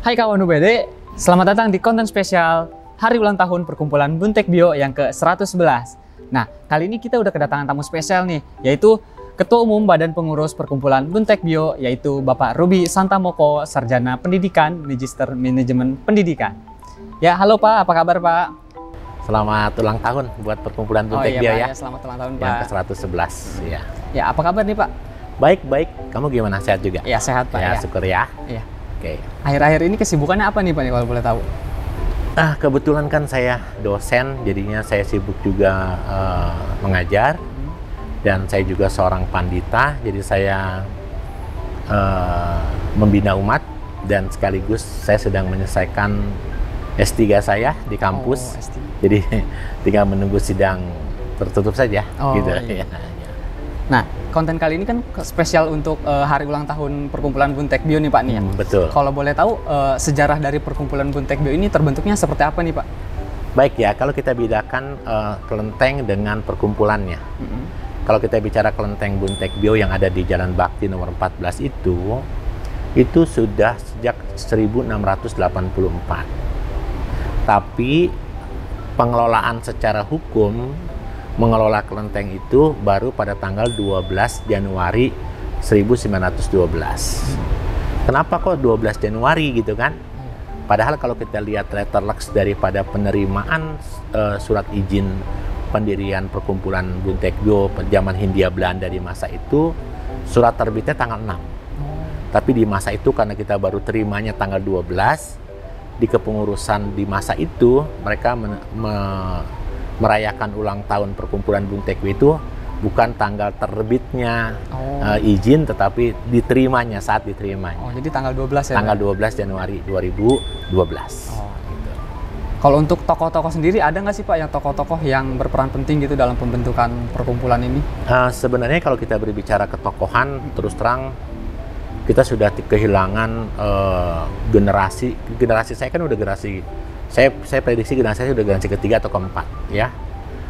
Hai kawan UBD, selamat datang di konten spesial Hari Ulang Tahun Perkumpulan Buntek Bio yang ke-111. Nah, kali ini kita udah kedatangan tamu spesial nih, yaitu Ketua Umum Badan Pengurus Perkumpulan Buntek Bio, yaitu Bapak Ruby Santamoko, Sarjana Pendidikan, Magister Manajemen Pendidikan. Ya, halo Pak, apa kabar Pak? Selamat ulang tahun buat Perkumpulan Buntek Bio ya. Selamat ulang tahun Pak. Yang ke-111 ya. Ya, apa kabar nih Pak? Baik. Kamu gimana? Sehat juga? Ya, sehat Pak. Ya, syukur ya. Iya. Oke. Akhir-akhir ini kesibukannya apa nih Pak, kalau boleh tahu? Kebetulan kan saya dosen, jadinya saya sibuk juga mengajar. Dan saya juga seorang pandita, jadi saya membina umat dan sekaligus saya sedang menyelesaikan S3 saya di kampus. S3. Jadi tinggal menunggu sidang tertutup saja gitu. Iya. Ya. Nah, konten kali ini kan spesial untuk hari ulang tahun Perkumpulan Buntek Bio nih Pak nih ya. Betul. Kalau boleh tahu sejarah dari Perkumpulan Buntek Bio ini terbentuknya seperti apa nih Pak? Baik ya, kalau kita bedakan kelenteng dengan perkumpulannya. Kalau kita bicara kelenteng Buntek Bio yang ada di Jalan Bakti nomor 14 itu sudah sejak 1684. Tapi pengelolaan secara hukum mengelola kelenteng itu baru pada tanggal 12 Januari 1912. Kenapa kok 12 Januari gitu kan? Padahal kalau kita lihat letterbox daripada penerimaan surat izin pendirian Perkumpulan Buntek Bio zaman Hindia Belanda di masa itu, surat terbitnya tanggal 6. Tapi di masa itu karena kita baru terimanya tanggal 12, di kepengurusan di masa itu mereka merayakan ulang tahun Perkumpulan Buntek Bio itu bukan tanggal terbitnya izin, tetapi diterimanya, saat diterimanya. Oh, jadi tanggal 12 ya? Tanggal 12 Januari 2012. Gitu. Kalau untuk tokoh-tokoh sendiri, ada nggak sih Pak yang tokoh-tokoh yang berperan penting gitu dalam pembentukan perkumpulan ini? Sebenarnya kalau kita berbicara ketokohan, terus terang kita sudah kehilangan generasi saya kan udah generasi, saya prediksi generasi saya udah generasi ketiga atau keempat ya.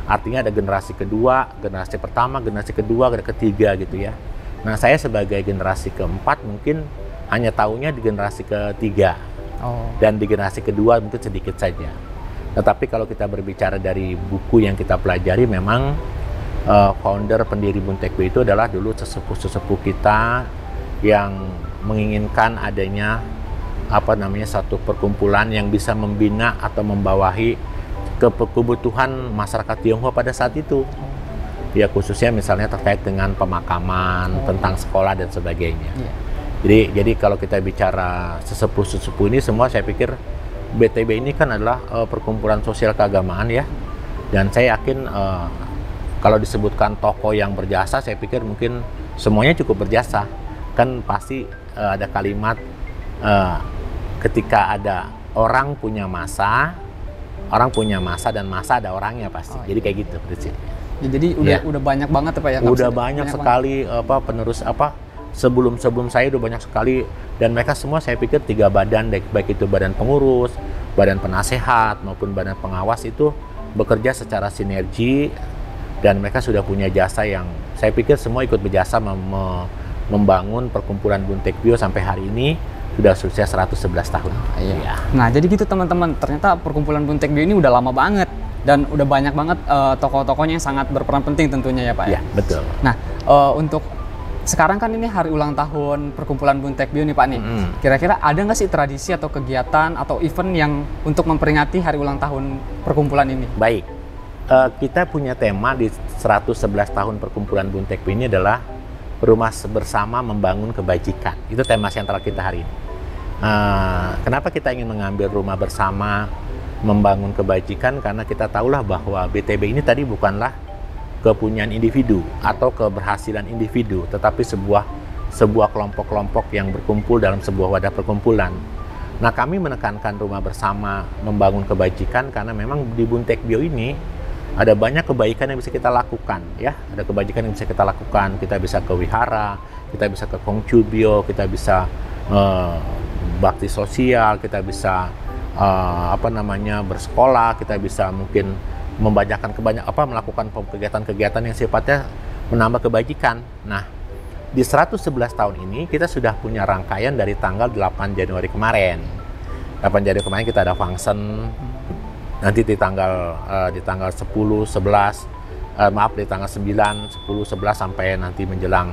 Artinya ada generasi kedua, generasi pertama, generasi kedua, generasi ketiga gitu ya. Nah, saya sebagai generasi keempat mungkin hanya tahunya di generasi ketiga. Dan di generasi kedua mungkin sedikit saja. Tetapi kalau kita berbicara dari buku yang kita pelajari, memang founder pendiri Buntek Bio itu adalah dulu sesepuh-sesepuh kita yang menginginkan adanya satu perkumpulan yang bisa membina atau membawahi kebutuhan masyarakat Tionghoa pada saat itu. Ya, khususnya misalnya terkait dengan pemakaman, tentang sekolah dan sebagainya. Jadi kalau kita bicara sesepuh-sesepuh ini semua, saya pikir BTB ini kan adalah perkumpulan sosial keagamaan ya. Dan saya yakin kalau disebutkan tokoh yang berjasa, saya pikir mungkin semuanya cukup berjasa. Kan pasti ada kalimat ketika ada orang punya masa dan masa ada orangnya pasti. Jadi kayak gitu prinsipnya. Ya, jadi udah banyak banget Pak ya? Udah banyak sekali penerus sebelum saya udah banyak sekali, dan mereka semua saya pikir 3 badan, baik itu badan pengurus, badan penasehat maupun badan pengawas itu bekerja secara sinergi, dan mereka sudah punya jasa yang saya pikir semua ikut berjasa membangun Perkumpulan Buntek Bio sampai hari ini sudah usia 111 tahun. Iya. Nah, jadi gitu teman-teman, ternyata Perkumpulan Buntek Bio ini udah lama banget dan udah banyak banget tokoh-tokohnya yang sangat berperan penting tentunya ya Pak. Iya, betul. Nah, untuk sekarang kan ini hari ulang tahun Perkumpulan Buntek Bio nih Pak nih. Kira-kira ada nggak sih tradisi atau kegiatan atau event yang untuk memperingati hari ulang tahun perkumpulan ini? Baik. Kita punya tema di 111 tahun Perkumpulan Buntek Bio ini adalah Rumah Bersama Membangun Kebajikan. Itu tema sentral kita hari ini. Kenapa kita ingin mengambil rumah bersama membangun kebajikan? Karena kita tahulah bahwa BTB ini tadi bukanlah kepunyaan individu atau keberhasilan individu, tetapi sebuah kelompok-kelompok yang berkumpul dalam sebuah wadah perkumpulan. Nah, kami menekankan rumah bersama membangun kebajikan karena memang di Buntek Bio ini ada banyak kebaikan yang bisa kita lakukan ya. Ada kebaikan yang bisa kita lakukan. Kita bisa ke wihara, kita bisa ke Kongcu Bio, kita bisa bakti sosial, kita bisa bersekolah, kita bisa mungkin melakukan kegiatan-kegiatan yang sifatnya menambah kebajikan. Nah, di 111 tahun ini kita sudah punya rangkaian dari tanggal 8 Januari kemarin. 8 Januari kemarin kita ada function. Nanti di tanggal 10, 11, maaf di tanggal 9, 10, 11 sampai nanti menjelang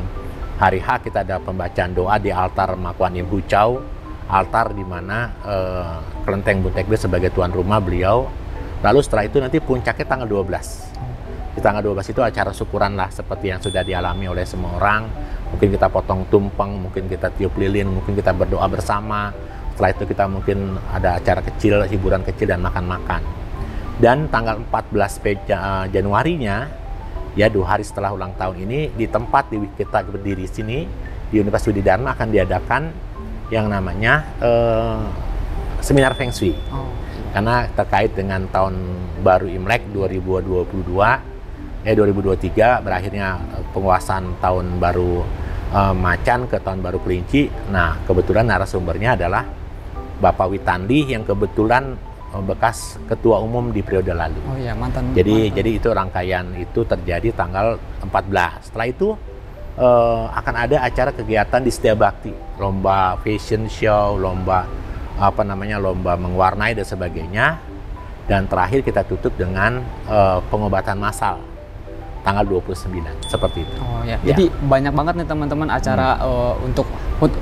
hari H kita ada pembacaan doa di altar Makuan Im Hucau, altar di mana Kelenteng Buntek Bio sebagai tuan rumah beliau. Lalu setelah itu nanti puncaknya tanggal 12. Di tanggal 12 itu acara syukuran lah seperti yang sudah dialami oleh semua orang. Mungkin kita potong tumpeng, mungkin kita tiup lilin, mungkin kita berdoa bersama. Setelah itu kita mungkin ada acara kecil, hiburan kecil dan makan-makan. Dan tanggal 14 Januarinya, ya 2 hari setelah ulang tahun ini, di tempat kita berdiri sini, di Universitas Wididharma akan diadakan yang namanya seminar Feng Shui. Karena terkait dengan tahun baru Imlek 2023, berakhirnya penguasaan tahun baru Macan ke tahun baru Kelinci. Nah, kebetulan narasumbernya adalah Bapak Witandi yang kebetulan bekas ketua umum di periode lalu. Oh iya, mantan. Jadi itu rangkaian itu terjadi tanggal 14. Setelah itu akan ada acara kegiatan di Setia Bakti, lomba fashion show, lomba lomba mewarnai dan sebagainya. Dan terakhir kita tutup dengan pengobatan massal tanggal 29, seperti itu. Oh ya. Jadi banyak banget nih teman-teman acara untuk HUT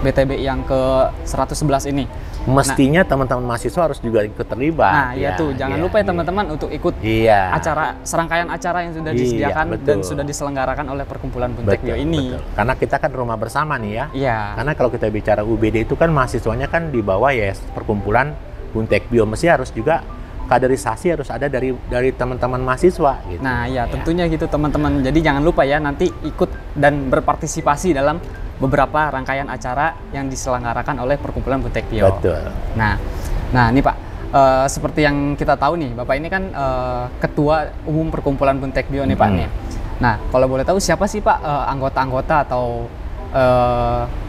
BTB yang ke 111 ini. Mestinya teman-teman mahasiswa harus juga ikut terlibat. Nah, iya tuh, jangan lupa ya teman-teman untuk ikut acara, serangkaian acara yang sudah disediakan dan sudah diselenggarakan oleh Perkumpulan Buntek Bio ini. Betul. Karena kita kan rumah bersama nih ya. Iya. Karena kalau kita bicara UBD itu kan mahasiswanya kan di bawah ya Perkumpulan Buntek Bio, mesti harus juga kaderisasi harus ada dari teman-teman mahasiswa gitu. Nah, ya tentunya gitu teman-teman. Jadi jangan lupa ya nanti ikut dan berpartisipasi dalam beberapa rangkaian acara yang diselenggarakan oleh Perkumpulan Buntek Bio. Betul. Nah ini Pak, seperti yang kita tahu nih, Bapak ini kan Ketua Umum Perkumpulan Buntek Bio nih Pak nih. Nah, kalau boleh tahu siapa sih Pak anggota-anggota atau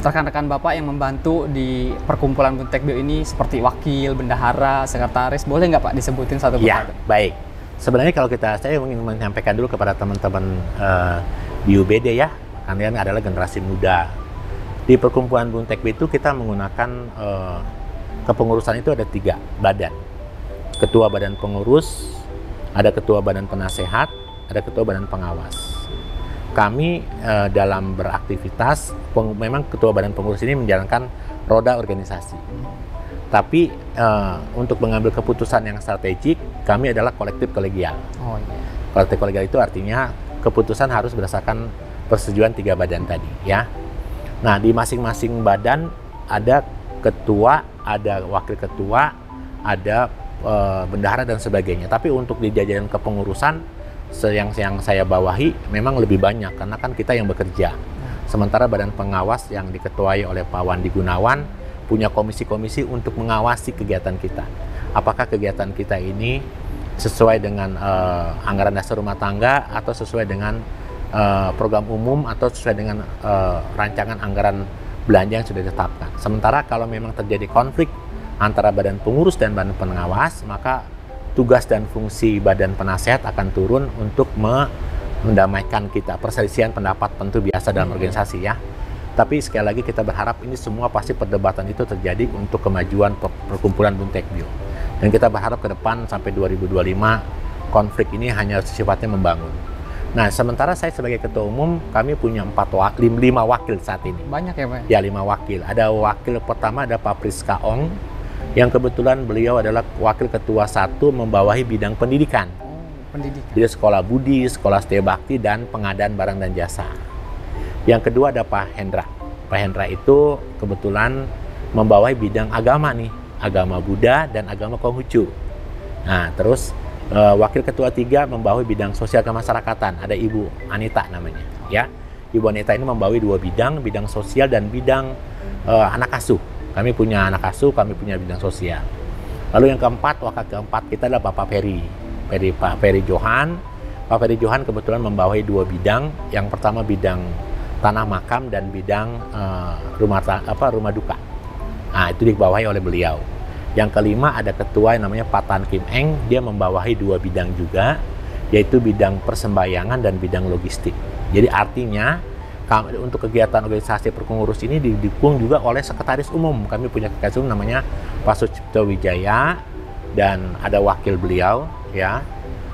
rekan-rekan Bapak yang membantu di Perkumpulan Buntek Bio ini seperti wakil, bendahara, sekretaris, boleh nggak Pak disebutin satu persatu? Ya, baik. Sebenarnya kalau saya ingin menyampaikan dulu kepada teman-teman di UBD ya, kalian adalah generasi muda. Di Perkumpulan Buntek Bio itu kita menggunakan kepengurusan itu ada 3 badan. Ketua badan pengurus, ada ketua badan penasehat, ada ketua badan pengawas. Kami dalam beraktivitas, memang ketua badan pengurus ini menjalankan roda organisasi. Tapi untuk mengambil keputusan yang strategik, kami adalah kolektif kolegial. Oh, iya. Kolektif kolegial itu artinya keputusan harus berdasarkan persetujuan 3 badan tadi ya. Nah, di masing-masing badan ada ketua, ada wakil ketua, ada bendahara dan sebagainya. Tapi untuk di jajaran kepengurusan yang saya bawahi memang lebih banyak karena kan kita yang bekerja. Sementara badan pengawas yang diketuai oleh Pak Wandi Gunawan punya komisi-komisi untuk mengawasi kegiatan kita. Apakah kegiatan kita ini sesuai dengan anggaran dasar rumah tangga atau sesuai dengan program umum atau sesuai dengan rancangan anggaran belanja yang sudah ditetapkan. Sementara kalau memang terjadi konflik antara badan pengurus dan badan pengawas, maka tugas dan fungsi badan penasehat akan turun untuk mendamaikan kita. Perselisihan pendapat tentu biasa dalam organisasi ya. Tapi sekali lagi kita berharap ini semua pasti perdebatan itu terjadi untuk kemajuan Perkumpulan Buntek Bio. Dan kita berharap ke depan sampai 2025 konflik ini hanya sifatnya membangun. Nah, sementara saya sebagai ketua umum, kami punya 5 wakil saat ini. Banyak ya Pak? Ya, 5 wakil. Ada wakil pertama ada Pak Priska Ong, yang kebetulan beliau adalah wakil ketua 1 membawahi bidang pendidikan. Oh, pendidikan. Jadi sekolah budi, sekolah setia bakti, dan pengadaan barang dan jasa. Yang kedua ada Pak Hendra. Pak Hendra itu kebetulan membawahi bidang agama nih, agama Buddha dan agama Konghucu. Nah, terus wakil ketua 3 membawahi bidang sosial kemasyarakatan, ada Ibu Anita namanya ya. Ibu Anita ini membawahi 2 bidang, bidang sosial dan bidang anak asuh. Kami punya anak asuh, kami punya bidang sosial. Lalu yang keempat, wakil keempat kita adalah Bapak Pak Ferry Johan. Pak Ferry Johan kebetulan membawahi 2 bidang. Yang pertama bidang tanah makam dan bidang rumah duka. Nah, itu dibawahi oleh beliau. Yang kelima ada ketua yang namanya Pak Tan Kim Eng, dia membawahi 2 bidang juga, yaitu bidang persembahyangan dan bidang logistik. Jadi artinya untuk kegiatan organisasi perpengurus ini didukung juga oleh sekretaris umum. Kami punya sekretaris umum namanya Pak Sucipto Wijaya, dan ada wakil beliau, ya,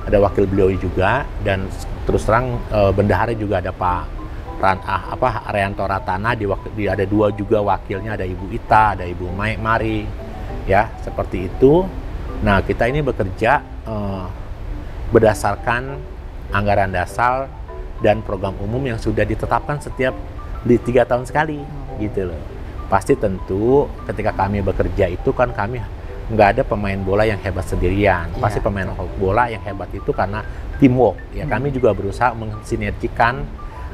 ada wakil beliau juga, dan terus terang bendahara juga ada Pak Arianto Ratana, ada 2 juga wakilnya, ada Ibu Ita, ada Ibu Mari, ya, seperti itu. Nah, kita ini bekerja berdasarkan anggaran dasar dan program umum yang sudah ditetapkan setiap 3 tahun sekali, gitu loh. Pasti tentu ketika kami bekerja itu kan kami nggak ada pemain bola yang hebat sendirian. Pasti pemain bola yang hebat itu karena teamwork. Ya, kami juga berusaha mensinergikan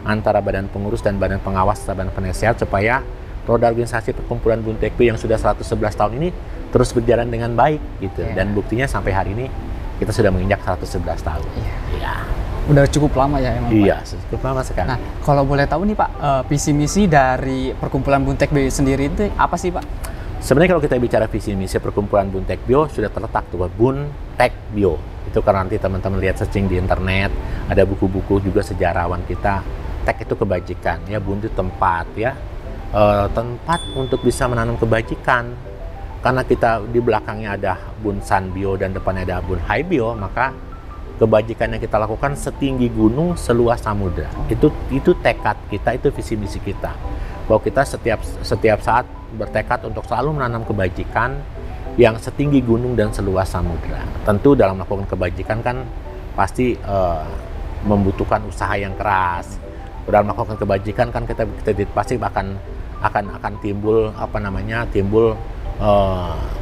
antara badan pengurus dan badan pengawas serta badan penasehat supaya roda organisasi perkumpulan Buntek Bio yang sudah 111 tahun ini terus berjalan dengan baik, gitu. Dan buktinya sampai hari ini kita sudah menginjak 111 tahun. Udah cukup lama ya emang, iya, Pak? Cukup lama sekali. Nah, kalau boleh tahu nih Pak, visi misi dari perkumpulan Buntek Bio sendiri itu apa sih Pak? Sebenarnya kalau kita bicara visi misi perkumpulan Buntek Bio sudah terletak tuh, Buntek Bio. Itu karena nanti teman-teman lihat searching di internet, ada buku-buku juga sejarawan kita. Tek itu kebajikan, ya, Bun itu tempat, ya, tempat untuk bisa menanam kebajikan. Karena kita di belakangnya ada Bun San Bio dan depannya ada Bun Hai Bio, maka kebajikan yang kita lakukan setinggi gunung, seluas samudra. Itu tekad kita, itu visi misi kita. Bahwa kita setiap saat bertekad untuk selalu menanam kebajikan yang setinggi gunung dan seluas samudra. Tentu dalam melakukan kebajikan kan pasti membutuhkan usaha yang keras. Dalam melakukan kebajikan kan kita pasti akan timbul timbul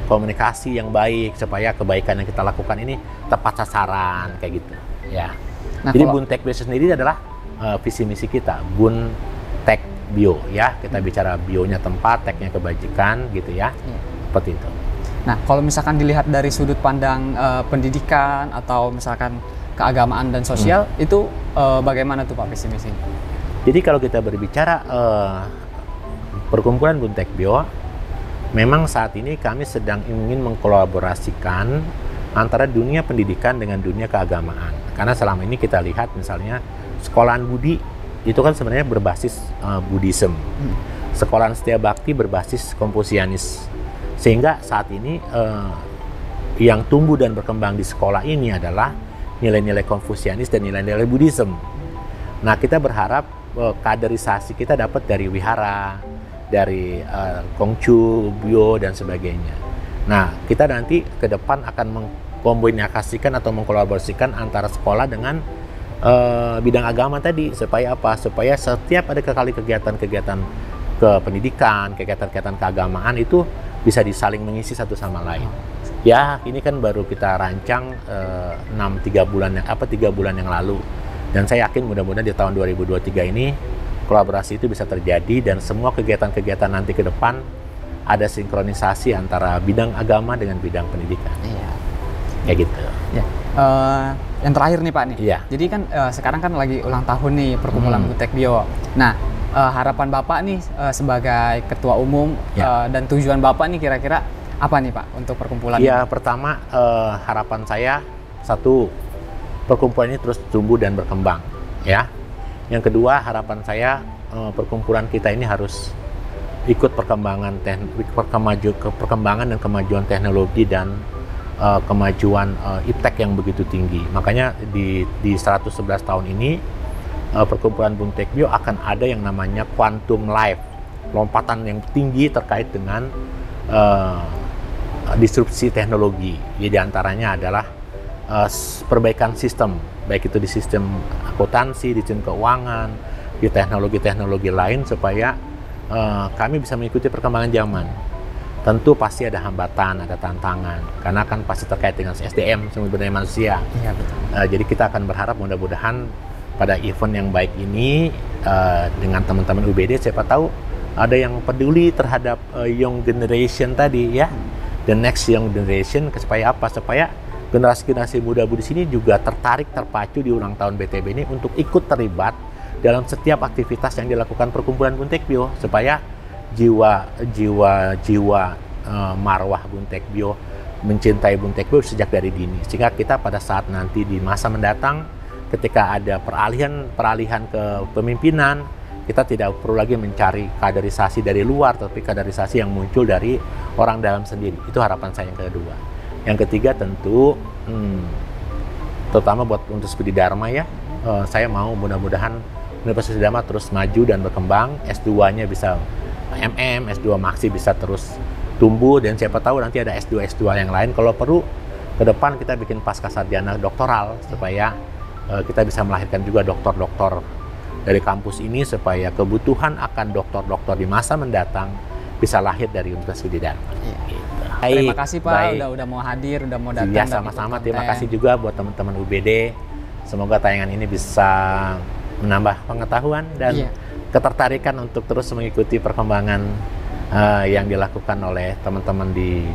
komunikasi yang baik supaya kebaikan yang kita lakukan ini tepat sasaran, kayak gitu, ya. Nah, jadi Buntek Bio sendiri adalah visi misi kita, Buntek Bio, ya. Kita bicara bionya tempat, teknya kebajikan, gitu ya. Seperti itu. Nah, kalau misalkan dilihat dari sudut pandang pendidikan atau misalkan keagamaan dan sosial, itu bagaimana tuh Pak visi misi? Jadi kalau kita berbicara perkumpulan Buntek Bio, memang saat ini kami sedang ingin mengkolaborasikan antara dunia pendidikan dengan dunia keagamaan. Karena selama ini kita lihat misalnya sekolahan budi itu kan sebenarnya berbasis Buddhism. Sekolahan setia bakti berbasis Konfusianis. Sehingga saat ini yang tumbuh dan berkembang di sekolah ini adalah nilai-nilai Konfusianis dan nilai-nilai Buddhism. Nah, kita berharap kaderisasi kita dapat dari wihara, dari Kongcu, Bio, dan sebagainya. Nah, kita nanti ke depan akan mengkombinasikan atau mengkolaborasikan antara sekolah dengan bidang agama tadi. Supaya apa? Supaya setiap ada kali kegiatan-kegiatan kependidikan, kegiatan-kegiatan keagamaan itu bisa disaling mengisi satu sama lain. Ya, ini kan baru kita rancang 3 bulan yang lalu. Dan saya yakin mudah-mudahan di tahun 2023 ini kolaborasi itu bisa terjadi dan semua kegiatan-kegiatan nanti ke depan ada sinkronisasi antara bidang agama dengan bidang pendidikan. Iya. Kayak gitu. Ya. Yang terakhir nih Pak nih. Iya. Jadi kan sekarang kan lagi ulang tahun nih perkumpulan Buntek Bio. Nah, harapan Bapak nih sebagai ketua umum dan tujuan Bapak nih kira-kira apa nih Pak untuk perkumpulan ini? Ya, pertama harapan saya satu, perkumpulan ini terus tumbuh dan berkembang, ya. Yang kedua, harapan saya perkumpulan kita ini harus ikut perkembangan dan kemajuan teknologi dan kemajuan iptek yang begitu tinggi. Makanya di 111 tahun ini perkumpulan Buntek Bio akan ada yang namanya Quantum Life, lompatan yang tinggi terkait dengan disrupsi teknologi. Jadi diantaranya adalah perbaikan sistem, baik itu di sistem akuntansi, di sistem keuangan, di teknologi-teknologi lain supaya kami bisa mengikuti perkembangan zaman. Tentu pasti ada hambatan, ada tantangan, karena kan pasti terkait dengan SDM, sumber daya manusia. Iya, betul. Jadi kita akan berharap mudah-mudahan pada event yang baik ini dengan teman-teman UBD, siapa tahu ada yang peduli terhadap young generation tadi, ya, the next young generation, supaya apa? Supaya generasi-generasi muda di sini juga tertarik, terpacu di ulang tahun BTB ini untuk ikut terlibat dalam setiap aktivitas yang dilakukan perkumpulan Buntek Bio, supaya jiwa marwah Buntek Bio, mencintai Buntek Bio sejak dari dini, sehingga kita pada saat nanti di masa mendatang ketika ada peralihan ke pemimpinan, kita tidak perlu lagi mencari kaderisasi dari luar, tapi kaderisasi yang muncul dari orang dalam sendiri. Itu harapan saya yang kedua. Yang ketiga tentu, terutama buat untuk studi Dharma ya, saya mau mudah-mudahan Universitas Dharma terus maju dan berkembang, S2-nya bisa S2 Maksi bisa terus tumbuh, dan siapa tahu nanti ada S2 yang lain. Kalau perlu ke depan kita bikin pascasarjana doktoral supaya kita bisa melahirkan juga doktor-doktor dari kampus ini, supaya kebutuhan akan doktor-doktor di masa mendatang bisa lahir dari Universitas Studi Dharma. Iya. Gitu. Terima kasih Pak, udah mau hadir, udah mau datang. Ya, sama-sama. Terima kasih juga buat teman-teman UBD. Semoga tayangan ini bisa menambah pengetahuan dan ketertarikan untuk terus mengikuti perkembangan yang dilakukan oleh teman-teman di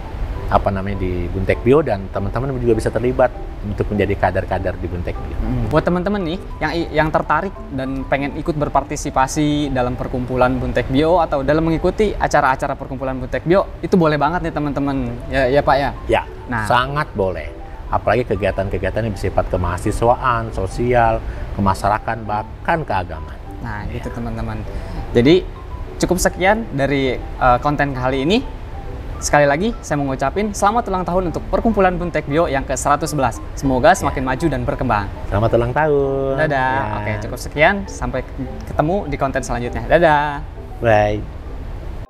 di Buntek Bio, dan teman-teman juga bisa terlibat untuk menjadi kader-kader di Buntek Bio. Buat teman-teman nih yang tertarik dan pengen ikut berpartisipasi dalam perkumpulan Buntek Bio atau dalam mengikuti acara-acara perkumpulan Buntek Bio, itu boleh banget nih teman-teman. Ya Pak ya? Ya, sangat boleh. Apalagi kegiatan-kegiatan yang bersifat kemahasiswaan, sosial, kemasyarakatan, bahkan keagamaan. Nah, itu teman-teman. Jadi cukup sekian dari konten kali ini. Sekali lagi saya mau ngucapin selamat ulang tahun untuk perkumpulan Buntek Bio yang ke-111. Semoga semakin maju dan berkembang. Selamat ulang tahun. Dadah. Oke, cukup sekian. Sampai ketemu di konten selanjutnya. Dadah. Bye.